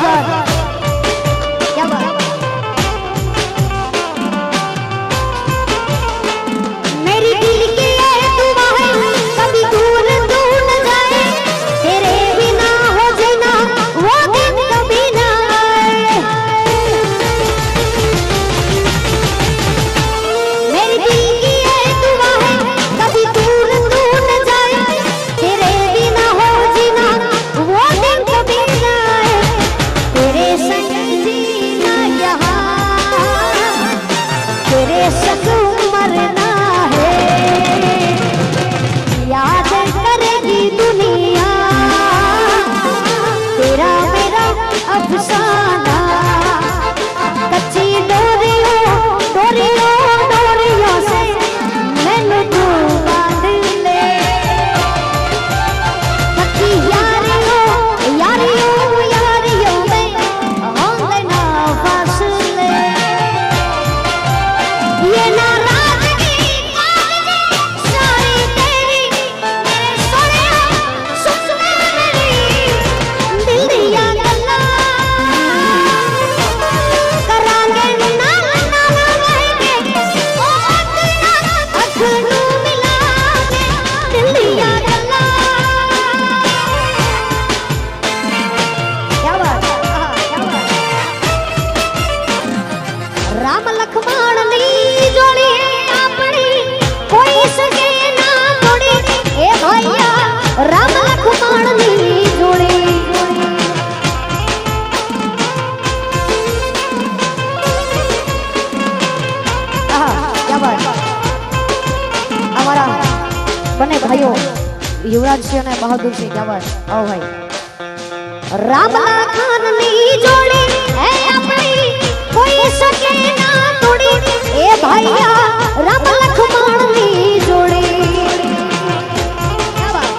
Sir क्या बात। मेरी दिल की ये दुआ है कभी दूर दूर न जाए, तेरे बिना हो जीना वो दिन कभी ना आए। मेरी दिल की ये दुआ है कभी दूर दूर न जाए, तेरे बिना हो जीना वो दिन कभी ना आए। तेरे संग जीना यहाँ, तेरे संग मरना है, याद करेगी दुनिया तेरा मेरा अफसाना। कच्ची डोरियों डोरियों डोरियों से मैनू तू बांध ले, पक्की यारियों यारियों यारियों में होंगे ना फासले। ये नाराजगी सारी तेरी मेरे सोनिया सुन मेरी दिल दिया गल्ला करांगे ना ना रहेंगे ओ अख नू मिला के दिल दिया गल्ला। क्या बात क्या बात। राम लक्ष्मण नी जोड़ी अपनी कोई सके ना तोड़ी, ए भैया राम लक्ष्मण नी जोड़ी। क्या बात। हमारा बने भाइयों युवराज सिंह ने बहादुर सिंह, क्या बात। आओ भाई। राम लक्ष्मण नी जोड़ी है अपनी कोई सके ना तोड़ी, ए भैया राम लक्ष्मण नी जोड़ी। क्या बात।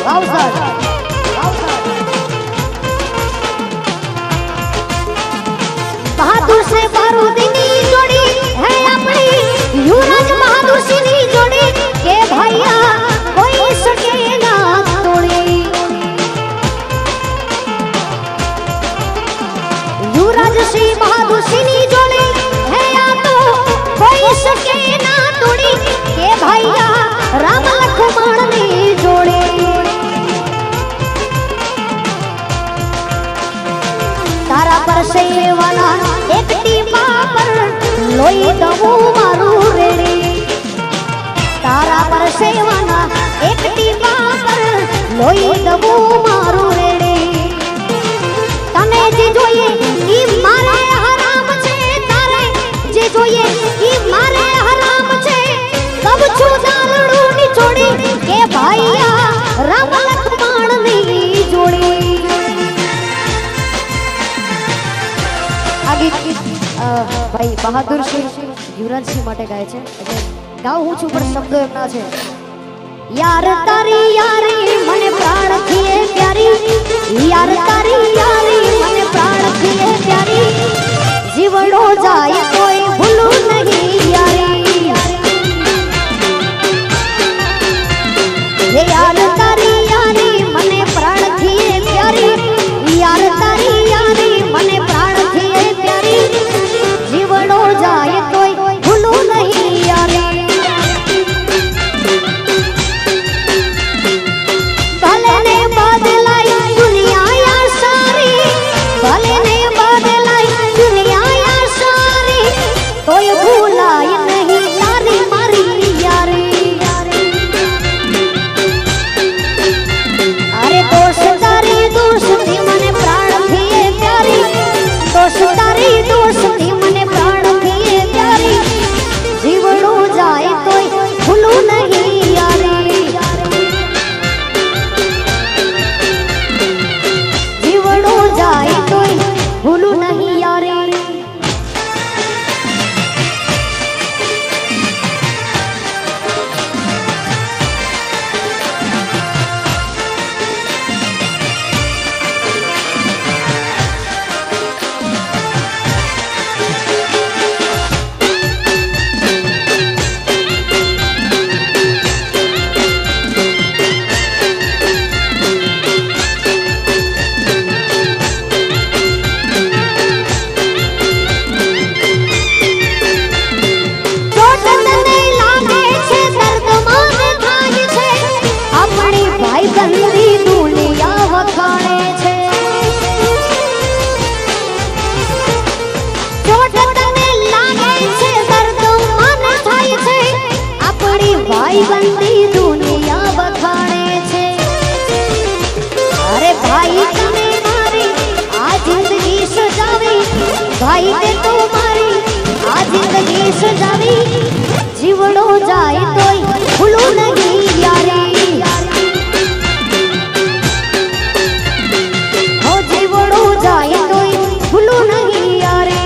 वाह सर वाह सर। बहादुर से बारूदीनी जोड़ी है अपनी युवराज बहादुर सिंह नी जोड़ी, के भैया कोई सके ना तोड़ी। युवराज सिंह बहादुर सिंह नी जोड़ी है या तो कोई सके ना तोड़ी, के भैया राम लक्ष्मण नी जोड़ी। तारा पर से वाला एक टीपा पर लोई दबू मारू रेड़ी, तारा पर से वाला एक टीपा पर लोई दबू मारू रेड़ी। तने जे જોઈએ ઈ મારે હરામ છે, તારે જે જોઈએ ઈ મારે હરામ છે, કબ છું દારૂ ની છોડી, કે ભાઈયા રામ લક્ષ્મણ ની જોડી। આ ગીત ભાઈ બહાદુર સિંહ યુવરાજ સિંહ માટે ગાય છે, એટલે ગાઉં હું છું પણ શબ્દો એમના છે। यार तारी यारी मने प्राण थिए प्यारी, यार तारी यारी मने प्राण थिए प्यारी, जीवड़ो जाए कोई भूलू नहीं यारी। हे यार तारी यारी मने प्राण थिए प्यारी, यार तारी यारी मने प्राण थिए प्यारी, जीवड़ो जाए कोई भूलू नहीं यारी। भले ने बात भाई तने मारी आ जिंदगी सजावी भाई ते तो मारी आ जिंदगी सजावी जीवड़ो जाए तोय भूलो नहीं यारी हो जीवड़ो जाए तोय भूलो नहीं यारी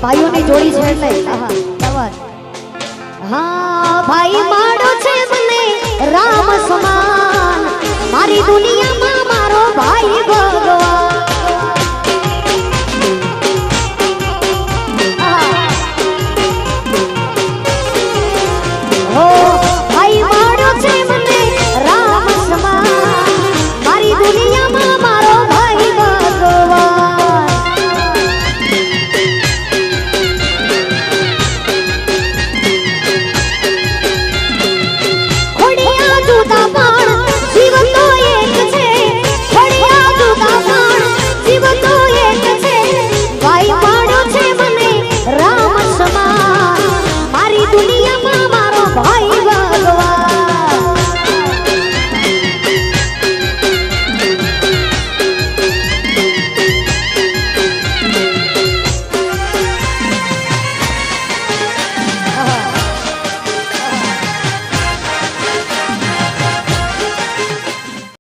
भाइयों ने जोड़ी छेड़ ले हाँ भाई मारो छे मने राम समान मारी दुनिया में मारो भाई भगवान